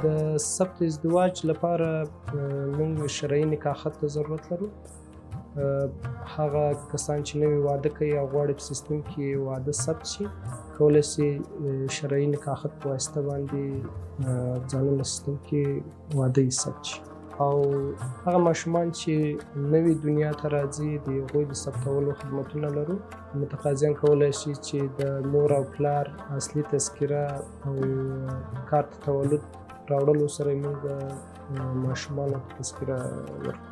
د ثبت ازدواج لپاره موږ شرعي نکاح خط ته ضرورت لرو. هغه کسان چې نوي واده کوي او غواړي په سیستم کې واده ثبت شي کولی شي شرعي نکاح خط په واسطه باندې ځانونه سیستم کې واده یې ثبت شي. او هغه ماشومان چې نوي دنیا ته راځي د هغوی د ثبتولو خدمتونه لرو. متقاضیان کولی شي چې د مور او پلار اصلي تذکره او کارت تولد راوړلو سره موږ ماشومانو ته تذکره ورکړو.